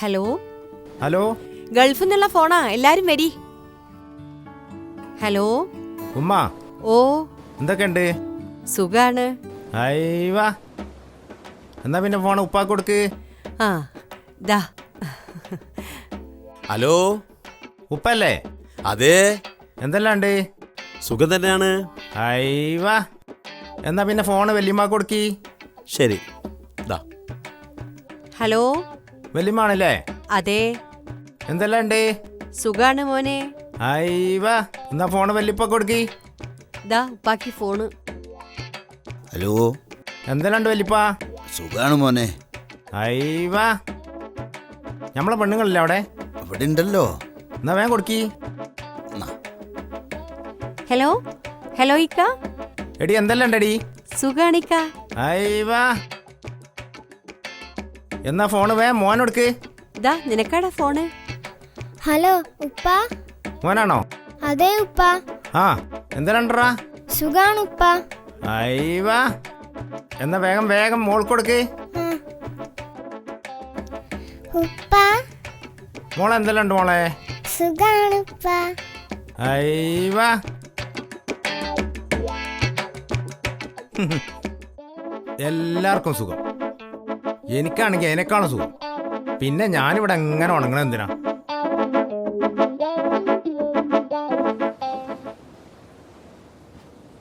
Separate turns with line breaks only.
Hello
hello,
ഗൾഫിൽ നിന്നുള്ള ഫോണാ, എല്ലാരും വരി. ഹലോ
ഉമ്മ.
ഓ
എന്തൊക്കെയുണ്ട്?
സുഖാണ്.
അയ്യവാ, എന്നാ പിന്നെ ഫോൺ ഉപ്പാ കൊടുക്ക്.
ആ ദാ.
ഹലോ,
ഉപ്പല്ലേ?
അതെ.
എന്തെല്ലാം ഉണ്ട്?
സുഖം തന്നെയാണ്.
അയ്യവാ, എന്നാ പിന്നെ ഫോണ് വല്യമ്മ കൊടുക്കി.
ശരി. ദാ.
ഹലോ
വല്യമ്മാണല്ലേ?
അതെ.
എന്തെല്ലാം ഉണ്ട്?
സുഖാണ് മോനെ.
അയ്യവാ, എന്നാ ഫോണ് വല്യപ്പ കൊടുക്കി.
ദാ ഉപ്പാക്കി ഫോണ്.
ഹലോ,
എന്തെല്ലാം ഉണ്ട് വല്യപ്പ?
സുഖാണ് മോനെ.
അയ്യവാ, നമ്മളെ പെണ്ണുങ്ങളില്ലേ അവിടെ?
ഇവിടെ ഉണ്ടല്ലോ.
എന്നാ വേഗം കൊടുക്കി.
ഹലോ ഹലോ ഇക്ക.
എടി എന്തെല്ലാം ഉണ്ടടി?
സുഖാണിക്ക.
അയ്യവാ, എന്നാ ഫോണ് വേഗം മോനൊടുക്ക്.
ദാ നിനക്കാടാ ഫോണ്.
ഹലോ ഉപ്പ.
മോനാണോ?
അതെ ഉപ്പ.
ആ, എന്തെല്ലാം ഉണ്ടറാ?
സുഖാണ് ഉപ്പ.
അയ്യവാ, എന്നാ വേഗം വേഗം മോൾ കൊടുക്ക്.
ഉപ്പ
മോളെ എന്തെല്ലാം ഉണ്ട് മോളെ?
സുഖാണ് ഉപ്പ.
അയ്യവാ, എല്ലാവർക്കും സുഖം. എനിക്കാണെങ്കിൽ അതിനേക്കാളും സുഖം. പിന്നെ ഞാനിവിടെ എങ്ങനെ ഉണങ്ങണം എന്തിനാ?